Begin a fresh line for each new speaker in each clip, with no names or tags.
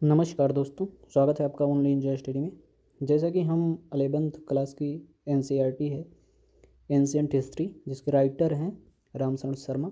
नमस्कार दोस्तों, स्वागत है आपका ऑनलाइन इंजॉय स्टडी में। जैसा कि हम 11th क्लास की एनसीईआरटी है एंशिएंट हिस्ट्री, जिसके राइटर हैं रामशरण शर्मा,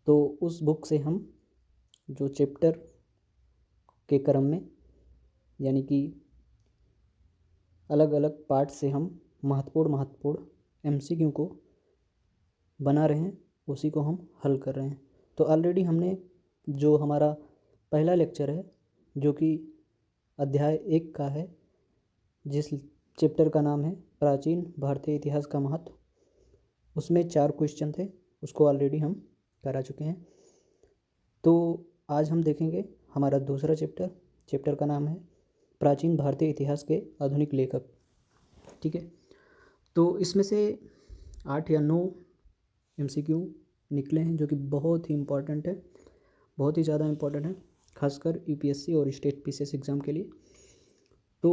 तो उस बुक से हम जो चैप्टर के क्रम में यानी कि अलग अलग पार्ट से हम महत्वपूर्ण एमसीक्यू को बना रहे हैं, उसी को हम हल कर रहे हैं। तो ऑलरेडी हमने जो हमारा पहला लेक्चर है, जो कि अध्याय 1 का है, जिस चैप्टर का नाम है प्राचीन भारतीय इतिहास का महत्व, उसमें 4 क्वेश्चन थे, उसको ऑलरेडी हम करा चुके हैं। तो आज हम देखेंगे हमारा दूसरा चैप्टर का नाम है प्राचीन भारतीय इतिहास के आधुनिक लेखक। ठीक है, तो इसमें से 8 या 9 एमसीक्यू निकले हैं, जो कि बहुत ही इम्पॉर्टेंट है, बहुत ही ज़्यादा इम्पॉर्टेंट है, खासकर यूपीएससी और स्टेट पीसीएस एग्ज़ाम के लिए। तो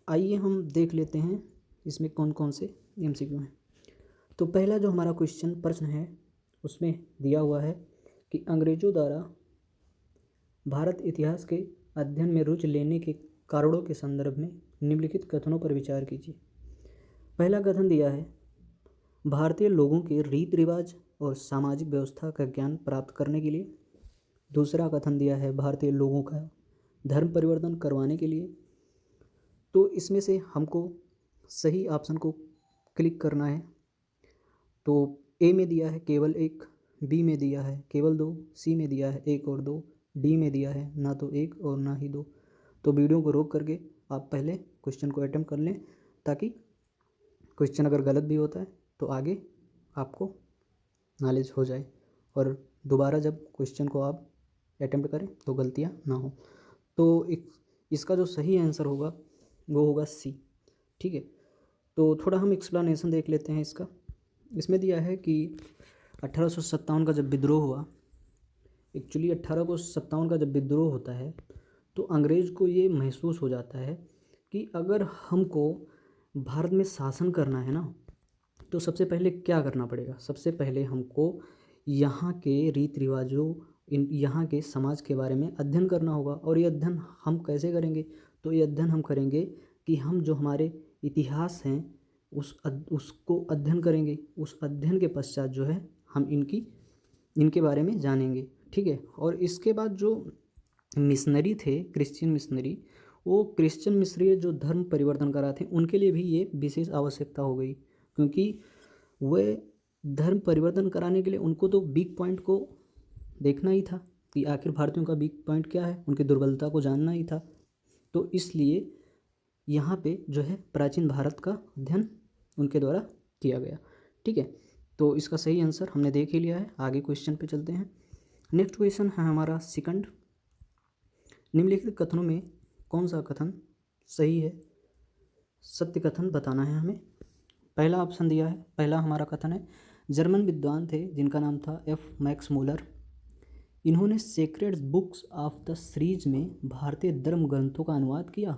आइए हम देख लेते हैं इसमें कौन कौन से एमसीक्यू हैं। तो पहला जो हमारा प्रश्न है, उसमें दिया हुआ है कि अंग्रेज़ों द्वारा भारत इतिहास के अध्ययन में रुचि लेने के कारणों के संदर्भ में निम्नलिखित कथनों पर विचार कीजिए। पहला कथन दिया है, भारतीय लोगों के रीति रिवाज और सामाजिक व्यवस्था का ज्ञान प्राप्त करने के लिए। दूसरा कथन दिया है, भारतीय लोगों का धर्म परिवर्तन करवाने के लिए। तो इसमें से हमको सही ऑप्शन को क्लिक करना है। तो ए में दिया है केवल 1, बी में दिया है केवल 2, सी में दिया है 1 और 2, डी में दिया है ना तो 1 और ना ही 2। तो वीडियो को रोक करके आप पहले क्वेश्चन को अटेम्प्ट कर लें, ताकि क्वेश्चन अगर गलत भी होता है तो आगे आपको नॉलेज हो जाए, और दोबारा जब क्वेश्चन को आप अटेम्प्ट करें तो गलतियाँ ना हो। तो इसका जो सही आंसर होगा वो होगा सी। ठीक है, तो थोड़ा हम एक्सप्लेनेशन देख लेते हैं इसका। इसमें दिया है कि 1857 का जब विद्रोह हुआ, एक्चुअली 1857 का जब विद्रोह होता है तो अंग्रेज़ को ये महसूस हो जाता है कि अगर हमको भारत में शासन करना है ना, तो सबसे पहले क्या करना पड़ेगा। सबसे पहले हमको यहाँ के रीति रिवाजों, यहाँ के समाज के बारे में अध्ययन करना होगा। और ये अध्ययन हम कैसे करेंगे? तो ये अध्ययन हम करेंगे कि हम जो हमारे इतिहास हैं उसको अध्ययन करेंगे। उस अध्ययन के पश्चात जो है हम इनके बारे में जानेंगे। ठीक है, और इसके बाद जो मिशनरी थे, क्रिश्चियन मिशनरी, वो क्रिश्चियन मिशनरी जो धर्म परिवर्तन करा थे, उनके लिए भी ये विशेष आवश्यकता हो गई, क्योंकि वे धर्म परिवर्तन कराने के लिए उनको तो वीक पॉइंट को देखना ही था कि आखिर भारतीयों का वीक पॉइंट क्या है, उनकी दुर्बलता को जानना ही था। तो इसलिए यहाँ पे जो है प्राचीन भारत का अध्ययन उनके द्वारा किया गया। ठीक है, तो इसका सही आंसर हमने देख ही लिया है। आगे क्वेश्चन पे चलते हैं। नेक्स्ट क्वेश्चन है हमारा सेकंड, निम्नलिखित कथनों में कौन सा कथन सही है? सत्य कथन बताना है हमें। पहला ऑप्शन दिया है, पहला हमारा कथन है, जर्मन विद्वान थे जिनका नाम था एफ मैक्स मूलर। इन्होंने sacred books of the series में भारतीय धर्म ग्रंथों का अनुवाद किया।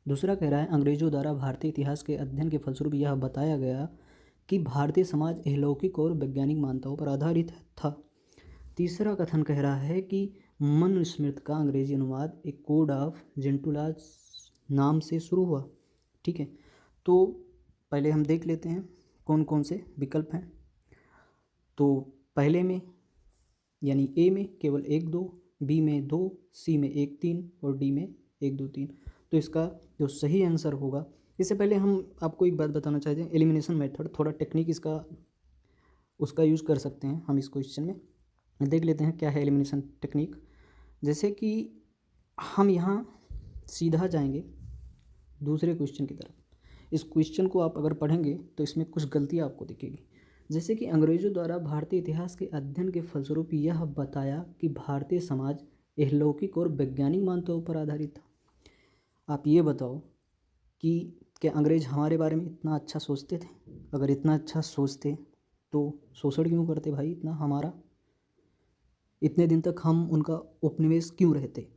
दूसरा कह रहा है, अंग्रेजों द्वारा भारतीय इतिहास के अध्ययन के फलस्वरूप यह बताया गया कि भारतीय समाज अलौकिक और वैज्ञानिक मान्यताओं पर आधारित था। तीसरा कथन कह रहा है कि मनुस्मृति का अंग्रेजी अनुवाद एक कोड ऑफ जेंटुलाज नाम से शुरू हुआ। ठीक है, तो पहले हम देख लेते हैं कौन कौन से विकल्प हैं। तो पहले में यानी ए में केवल 1 2, बी में 2, सी में 1 3 और डी में 1 2 3। तो इसका जो सही आंसर होगा, इससे पहले हम आपको एक बात बताना चाहते हैं, एलिमिनेशन मेथड, थोड़ा टेक्निक उसका यूज़ कर सकते हैं हम इस क्वेश्चन में। देख लेते हैं क्या है एलिमिनेशन टेक्निक। जैसे कि हम यहाँ सीधा जाएंगे दूसरे क्वेश्चन की तरफ। इस क्वेश्चन को आप अगर पढ़ेंगे तो इसमें कुछ गलतियाँ आपको दिखेगी। जैसे कि अंग्रेजों द्वारा भारतीय इतिहास के अध्ययन के फलस्वरूप यह बताया कि भारतीय समाज अलौकिक और वैज्ञानिक मान्यताओं पर आधारित था। आप ये बताओ कि क्या अंग्रेज हमारे बारे में इतना अच्छा सोचते थे? अगर इतना अच्छा सोचते तो शोषण क्यों करते भाई इतना हमारा? इतने दिन तक हम उनका उपनिवेश क्यों रहते?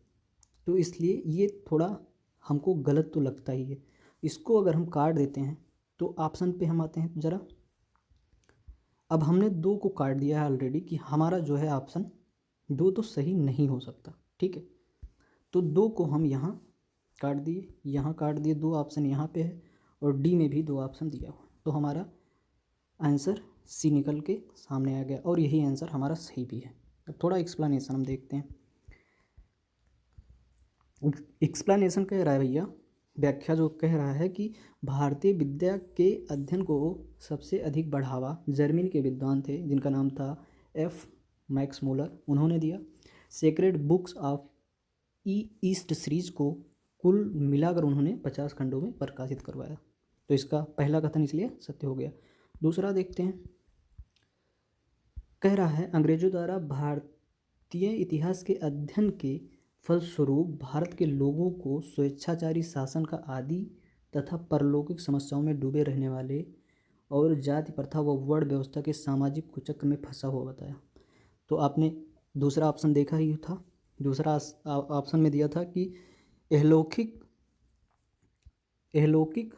तो इसलिए ये थोड़ा हमको गलत तो लगता ही है। इसको अगर हम काट देते हैं तो ऑप्शन पे हम आते हैं ज़रा। अब हमने 2 को काट दिया है ऑलरेडी, कि हमारा जो है ऑप्शन 2 तो सही नहीं हो सकता। ठीक है, तो 2 को हम यहाँ काट दिए, यहाँ काट दिए, 2 ऑप्शन यहाँ पे है और डी में भी 2 ऑप्शन दिया हुआ, तो हमारा आंसर सी निकल के सामने आ गया और यही आंसर हमारा सही भी है। अब थोड़ा एक्सप्लेनेशन हम देखते हैं। एक्सप्लेनेशन कह रहा है भैया, व्याख्या जो कह रहा है कि भारतीय विद्या के अध्ययन को सबसे अधिक बढ़ावा जर्मनी के विद्वान थे जिनका नाम था एफ मैक्स मूलर, उन्होंने दिया। Sacred books of east series को कुल मिलाकर उन्होंने 50 खंडों में प्रकाशित करवाया। तो इसका पहला कथन इसलिए सत्य हो गया। दूसरा देखते हैं, कह रहा है अंग्रेजों द्वारा भारतीय इतिहास के अध्ययन के फलस्वरूप भारत के लोगों को स्वेच्छाचारी शासन का आदि तथा परलौकिक समस्याओं में डूबे रहने वाले और जाति प्रथा व वर्ण व्यवस्था के सामाजिक कुचक्र में फंसा हुआ बताया। तो आपने दूसरा ऑप्शन देखा ही था, दूसरा ऑप्शन में दिया था कि एहलौकिक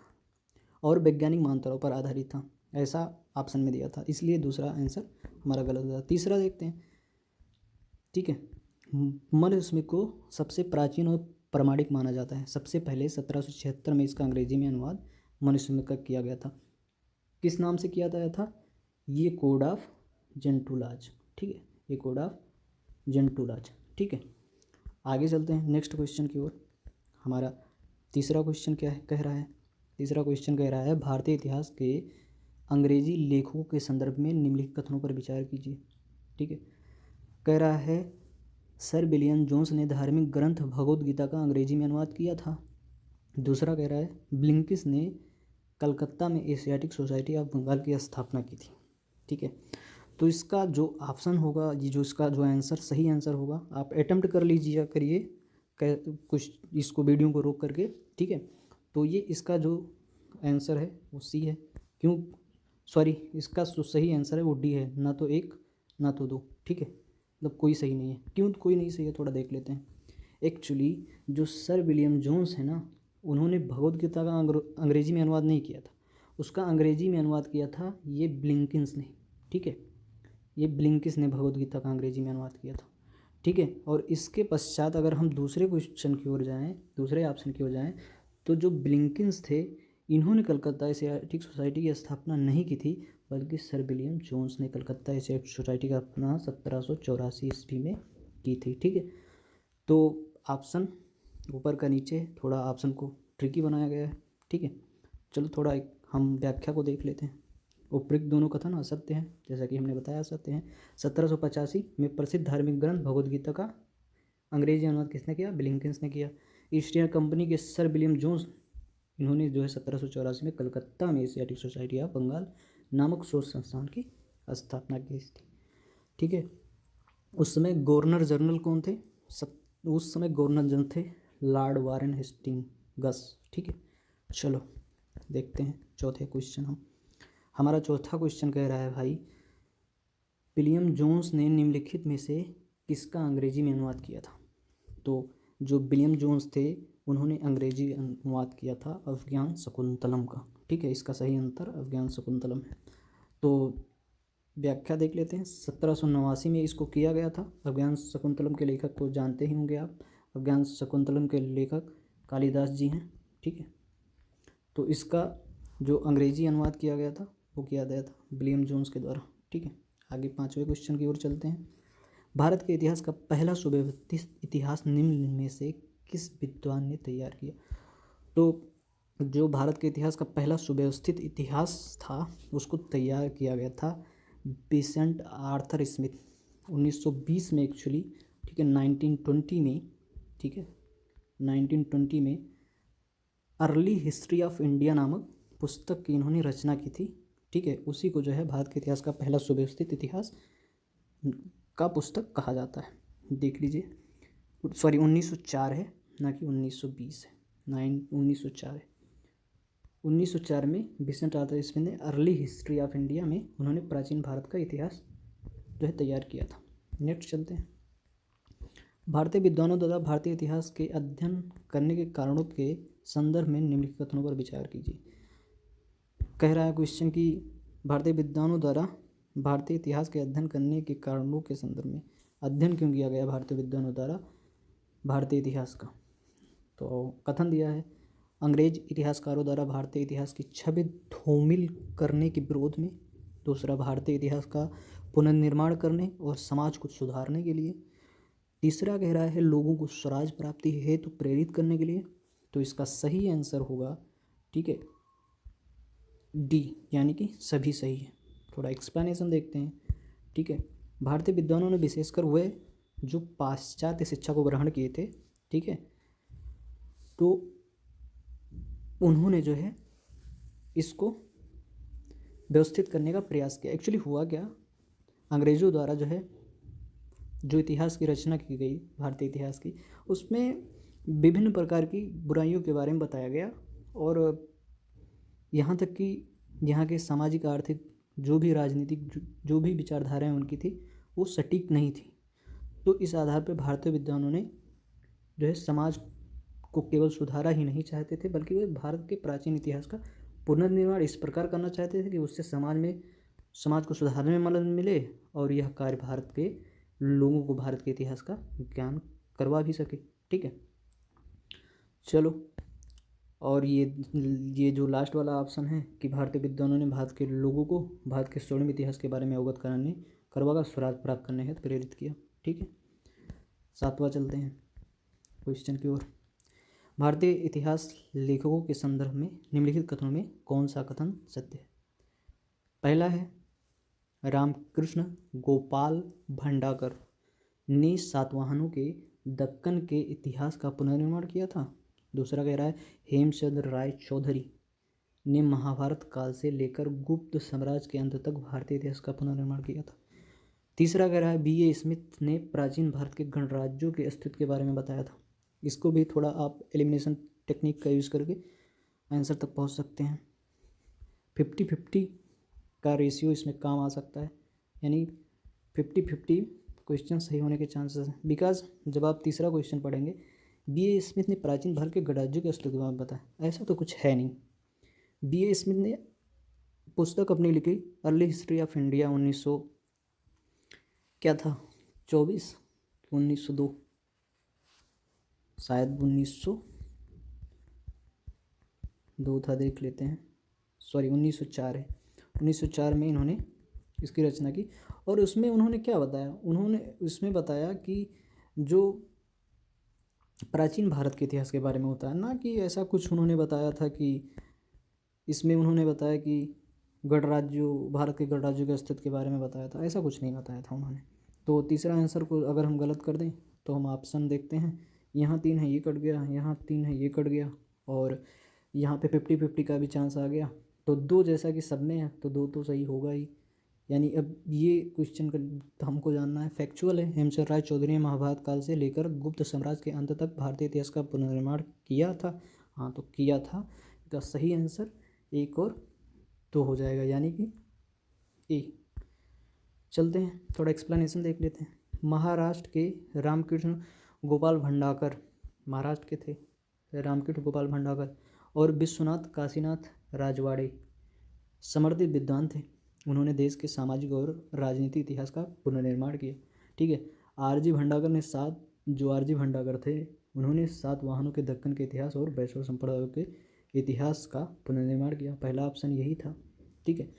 और वैज्ञानिक मान्यताओं पर आधारित था, ऐसा ऑप्शन में दिया था, इसलिए दूसरा आंसर हमारा गलत हो जाता। तीसरा देखते हैं, ठीक है। मनुस्मृति को सबसे प्राचीन और प्रामाणिक माना जाता है। सबसे पहले 1776 में इसका अंग्रेजी में अनुवाद मनुस्मृति का किया गया था। किस नाम से किया गया था? ये कोड ऑफ जेंटुलाज, ठीक है, ये कोड ऑफ जेंटुलाज, ठीक है। आगे चलते हैं नेक्स्ट क्वेश्चन की ओर। हमारा तीसरा क्वेश्चन क्या है, कह रहा है, तीसरा क्वेश्चन कह रहा है भारतीय इतिहास के अंग्रेजी लेखकों के संदर्भ में निम्नलिखित कथनों पर विचार कीजिए, ठीक है। कह रहा है सर विलियम जोन्स ने धार्मिक ग्रंथ भगवद गीता का अंग्रेजी में अनुवाद किया था। दूसरा कह रहा है ब्लिंकिस ने कलकत्ता में एशियाटिक सोसाइटी ऑफ बंगाल की स्थापना की थी, ठीक है। तो इसका जो ऑप्शन होगा, ये जो इसका जो आंसर सही आंसर होगा, आप अटेम्प्ट कर लीजिए, करिए कुछ इसको वीडियो को रोक करके, ठीक है। तो ये इसका जो आंसर है वो सी है, क्यों सॉरी इसका जो सही आंसर है वो डी है, ना तो 1 ना तो 2, ठीक है, मतलब कोई सही नहीं है। क्यों कोई नहीं सही है, थोड़ा देख लेते हैं। एक्चुअली जो सर विलियम जोन्स है ना, उन्होंने भगवद गीता का अंग्रेजी में अनुवाद नहीं किया था, उसका अंग्रेजी में अनुवाद किया था ये ब्लिंकिंस ने, ठीक है, ये ब्लिंकिंस ने भगवद गीता का अंग्रेजी में अनुवाद किया था, ठीक है। और इसके पश्चात अगर हम दूसरे क्वेश्चन की ओर जाएँ, दूसरे ऑप्शन की ओर जाएँ, तो जो ब्लिंकिंस थे इन्होंने कलकत्ता एशियाटिक सोसाइटी की स्थापना नहीं की थी, बल्कि सर विलियम जोन्स ने कलकत्ता एशियाटिक सोसाइटी का स्थापना 1784 ईस्वी में की थी, ठीक है। तो ऑप्शन ऊपर का नीचे, थोड़ा ऑप्शन को ट्रिकी बनाया गया है, ठीक है। चलो थोड़ा हम व्याख्या को देख लेते हैं। उपरोक्त दोनों कथन असत्य हैं, जैसा कि हमने बताया असत्य हैं। 1785 में प्रसिद्ध धार्मिक ग्रंथ भगवद गीता का अंग्रेजी अनुवाद किसने किया? ब्लिंकिंस ने किया। ईस्ट इंडिया कंपनी के सर विलियम जोन्स, इन्होंने जो है 1784 में कलकत्ता में एशियाटिक सोसाइटी ऑफ बंगाल नामक शोध संस्थान की स्थापना की थी, ठीक है। उस समय गवर्नर जनरल कौन थे? उस समय गवर्नर जनरल थे लॉर्ड वारेन हेस्टिंग्स, ठीक है। चलो देखते हैं चौथे क्वेश्चन। हमारा चौथा क्वेश्चन कह रहा है भाई विलियम जोन्स ने निम्नलिखित में से किसका अंग्रेजी में अनुवाद किया था? तो जो विलियम जोन्स थे उन्होंने अंग्रेजी अनुवाद किया था अभिज्ञान शकुंतलम का, ठीक है। इसका सही आंसर अभिज्ञान शकुंतलम है। तो व्याख्या देख लेते हैं। 1789 में इसको किया गया था। अभिज्ञान शकुंतलम के लेखक को जानते ही होंगे आप, अभिज्ञान शकुंतलम के लेखक कालिदास जी हैं, ठीक है। तो इसका जो अंग्रेजी अनुवाद किया गया था वो किया गया था विलियम जोन्स के द्वारा, ठीक है। आगे पाँचवें क्वेश्चन की ओर चलते हैं। भारत के इतिहास का पहला सुव्यवस्थित इतिहास निम्न में से किस विद्वान ने तैयार किया? तो जो भारत के इतिहास का पहला सुव्यवस्थित इतिहास था उसको तैयार किया गया था विसेंट आर्थर स्मिथ 1920 में एक्चुअली, ठीक है, 1920 में, ठीक है, 1920 में अर्ली हिस्ट्री ऑफ इंडिया नामक पुस्तक की इन्होंने रचना की थी, ठीक है। उसी को जो है भारत के इतिहास का पहला सुव्यवस्थित इतिहास का पुस्तक कहा जाता है। देख लीजिए, सॉरी 1904 है, ना कि 1920 है, 1904 है। 1904 में विसेंट आर्थर स्मिथ ने अर्ली हिस्ट्री ऑफ इंडिया में उन्होंने प्राचीन भारत का इतिहास जो है तैयार किया था। नेक्स्ट चलते हैं। भारतीय विद्वानों द्वारा भारतीय इतिहास के अध्ययन करने के कारणों के संदर्भ में निम्नलिखित कथनों पर विचार कीजिए। कह रहा है क्वेश्चन कि भारतीय विद्वानों द्वारा भारतीय इतिहास के अध्ययन करने के कारणों के संदर्भ में, अध्ययन क्यों किया गया भारतीय विद्वानों द्वारा भारतीय इतिहास का। तो कथन दिया है, अंग्रेज इतिहासकारों द्वारा भारतीय इतिहास की छवि धूमिल करने के विरोध में। दूसरा, भारतीय इतिहास का पुनर्निर्माण करने और समाज को सुधारने के लिए। तीसरा कह रहा है लोगों को स्वराज प्राप्ति हेतु प्रेरित करने के लिए। तो इसका सही आंसर होगा, ठीक है, डी, यानी कि सभी सही है। थोड़ा एक्सप्लेनेशन देखते हैं, ठीक है। भारतीय विद्वानों ने, विशेषकर वे जो पाश्चात्य शिक्षा को ग्रहण किए थे, ठीक है, तो उन्होंने जो है इसको व्यवस्थित करने का प्रयास किया। एक्चुअली हुआ क्या, अंग्रेज़ों द्वारा जो है जो इतिहास की रचना की गई भारतीय इतिहास की, उसमें विभिन्न प्रकार की बुराइयों के बारे में बताया गया और यहाँ तक कि यहाँ के सामाजिक आर्थिक जो भी राजनीतिक जो भी विचारधाराएं उनकी थी वो सटीक नहीं थी। तो इस आधार पर भारतीय विद्वानों ने जो है समाज को केवल सुधारा ही नहीं चाहते थे, बल्कि वे भारत के प्राचीन इतिहास का पुनर्निर्माण इस प्रकार करना चाहते थे कि उससे समाज को सुधारने में मदद मिले और यह कार्य भारत के लोगों को भारत के इतिहास का ज्ञान करवा भी सके, ठीक है। चलो, और ये जो लास्ट वाला ऑप्शन है कि भारतीय विद्वानों ने भारत के लोगों को भारत के स्वर्णिम इतिहास के बारे में अवगत करवाकर स्वराज प्राप्त करने हेतु प्रेरित किया, ठीक है। सातवां चलते हैं क्वेश्चन की ओर। भारतीय इतिहास लेखकों के संदर्भ में निम्नलिखित कथनों में कौन सा कथन सत्य है? पहला है, रामकृष्ण गोपाल भंडाकर ने सातवाहनों के दक्कन के इतिहास का पुनर्निर्माण किया था। दूसरा कह रहा है, हेमचंद्र राय चौधरी ने महाभारत काल से लेकर गुप्त साम्राज्य के अंत तक भारतीय इतिहास का पुनर्निर्माण किया था। तीसरा कह रहा है, B.A. स्मिथ ने प्राचीन भारत के गणराज्यों के अस्तित्व के बारे में बताया था। इसको भी थोड़ा आप एलिमिनेशन टेक्निक का यूज़ करके आंसर तक पहुंच सकते हैं। 50-50 का रेशियो इसमें काम आ सकता है, यानी 50-50 क्वेश्चन सही होने के चांसेस हैं। बिकॉज जब आप तीसरा क्वेश्चन पढ़ेंगे, B.A. स्मिथ ने प्राचीन भारत के गणराज्यों के अस्तित्व के बारे में बताया, ऐसा तो कुछ है नहीं। B.A. स्मिथ ने पुस्तक अपनी लिखी अर्ली हिस्ट्री ऑफ इंडिया 1900 क्या था 24 1902, शायद 1902 था, देख लेते हैं, सॉरी 1904 है। 1904 में इन्होंने इसकी रचना की और उसमें उन्होंने क्या बताया, उन्होंने उसमें बताया कि जो प्राचीन भारत के इतिहास के बारे में होता है ना, कि ऐसा कुछ उन्होंने बताया था कि इसमें उन्होंने बताया कि गणराज्यों भारत के गणराज्यों के अस्तित्व के बारे में बताया था, ऐसा कुछ नहीं बताया था उन्होंने। तो तीसरा आंसर को अगर हम गलत कर दें तो हम ऑप्शन देखते हैं, यहाँ 3 है ये कट गया, यहाँ 3 है ये कट गया और यहाँ पे 50-50 का भी चांस आ गया। तो 2 जैसा कि सब में है तो 2 तो सही होगा ही। यानी अब ये क्वेश्चन का हमको जानना है, फैक्चुअल है, हेमचंद्र राय चौधरी ने महाभारत काल से लेकर गुप्त साम्राज्य के अंत तक भारतीय इतिहास का पुनर्निर्माण किया था। हाँ, तो किया था, इसका सही आंसर 1 और 2 हो जाएगा, यानी कि ए। चलते हैं, थोड़ा एक्सप्लेनेशन देख लेते हैं। महाराष्ट्र के रामकृष्ण गोपाल भंडाकर, महाराष्ट्र के थे रामकृष्ण गोपाल भंडाकर और विश्वनाथ काशीनाथ राजवाड़े समर्थित विद्वान थे। उन्होंने देश के सामाजिक और राजनीतिक इतिहास का पुनर्निर्माण किया, ठीक है। आरजी भंडाकर ने जो आरजी भंडाकर थे उन्होंने सातवाहनों के दक्कन के इतिहास और वैष्णव संप्रदायों के इतिहास का पुनर्निर्माण किया। पहला ऑप्शन यही था, ठीक है।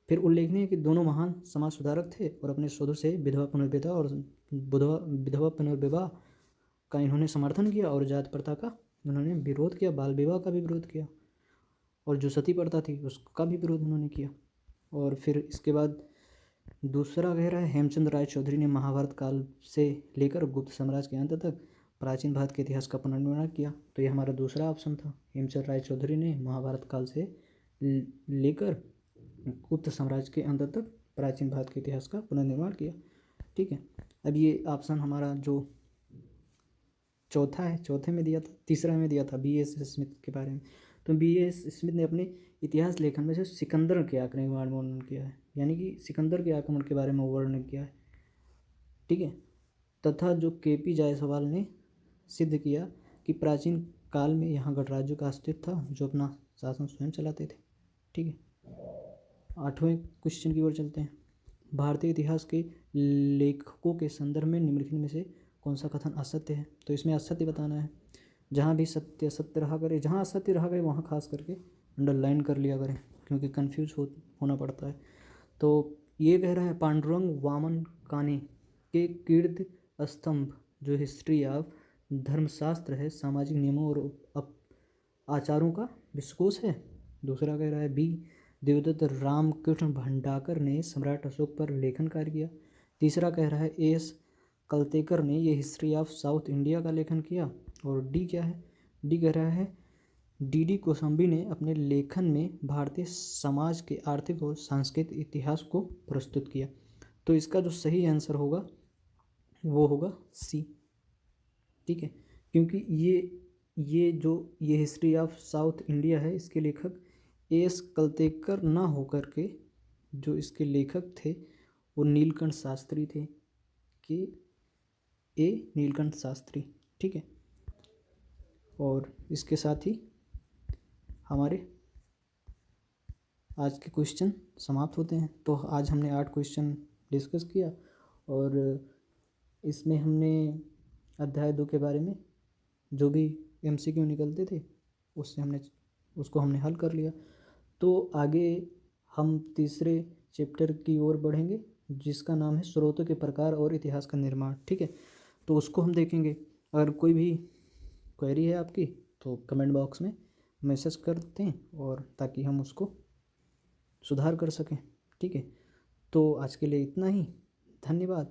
फिर उल्लेखनीय है कि दोनों महान समाज सुधारक थे और अपने शोधों से विधवा पुनर्विवाह का इन्होंने समर्थन किया और जाति प्रथा का उन्होंने विरोध किया, बाल विवाह का भी विरोध किया और जो सती प्रथा थी उसका भी विरोध उन्होंने किया। और फिर इसके बाद दूसरा कह रहा है, हेमचंद्र राय चौधरी ने महाभारत काल से लेकर गुप्त साम्राज्य के अंत तक प्राचीन भारत के इतिहास का पुनर्निर्माण किया। तो ये हमारा दूसरा ऑप्शन था, हेमचंद्र राय चौधरी ने महाभारत काल से लेकर गुप्त साम्राज्य के अंत तक प्राचीन भारत के इतिहास का पुनर्निर्माण किया, ठीक है। अब ये ऑप्शन हमारा जो चौथा है, चौथे में दिया था, तीसरा में दिया था B.A. स्मिथ के बारे में। तो B.A. स्मिथ ने अपने इतिहास लेखन में से सिकंदर के आक्रमण के बारे में वर्णन किया है, यानी कि सिकंदर के आक्रमण के बारे में वर्णन किया है, ठीक है। तथा जो K.P. जायसवाल ने सिद्ध किया कि प्राचीन काल में यहाँ गणराज्यों का अस्तित्व था जो अपना शासन स्वयं चलाते थे, ठीक है। 8वें क्वेश्चन की ओर चलते हैं। भारतीय इतिहास के लेखकों के संदर्भ में निम्नलिखित में से कौन सा कथन असत्य है, तो इसमें असत्य बताना है। जहाँ भी सत्य सत्य रहा करे, जहाँ असत्य रहा करे वहाँ खास करके अंडरलाइन कर लिया करें, क्योंकि कन्फ्यूज होना पड़ता है। तो ये कह रहा है पांडुरंग वामन काने के कीर्ति स्तंभ जो हिस्ट्री ऑफ धर्मशास्त्र है, सामाजिक नियमों और आचारों का विश्वकोश है। दूसरा कह रहा है बी देवदत्त रामकृष्ण भंडाकर ने सम्राट अशोक पर लेखन कार्य किया। तीसरा कह रहा है एस कलतेकर ने ये हिस्ट्री ऑफ साउथ इंडिया का लेखन किया। और डी क्या है, डी कह रहा है डी कोसंबी ने अपने लेखन में भारतीय समाज के आर्थिक और सांस्कृतिक इतिहास को प्रस्तुत किया। तो इसका जो सही आंसर होगा वो होगा सी। ठीक है, क्योंकि ये हिस्ट्री ऑफ साउथ इंडिया है, इसके लेखक एस कलतेकर ना होकर के जो इसके लेखक थे वो नीलकंठ शास्त्री थे, कि ए नीलकंठ शास्त्री। ठीक है, और इसके साथ ही हमारे आज के क्वेश्चन समाप्त होते हैं। तो आज हमने 8 क्वेश्चन डिस्कस किया और इसमें हमने अध्याय 2 के बारे में जो भी MCQ निकलते थे उसको हमने हल कर लिया। तो आगे हम तीसरे चैप्टर की ओर बढ़ेंगे जिसका नाम है स्रोतों के प्रकार और इतिहास का निर्माण। ठीक है, तो उसको हम देखेंगे। अगर कोई भी क्वेरी है आपकी तो कमेंट बॉक्स में मैसेज करते हैं और ताकि हम उसको सुधार कर सकें। ठीक है, तो आज के लिए इतना ही, धन्यवाद।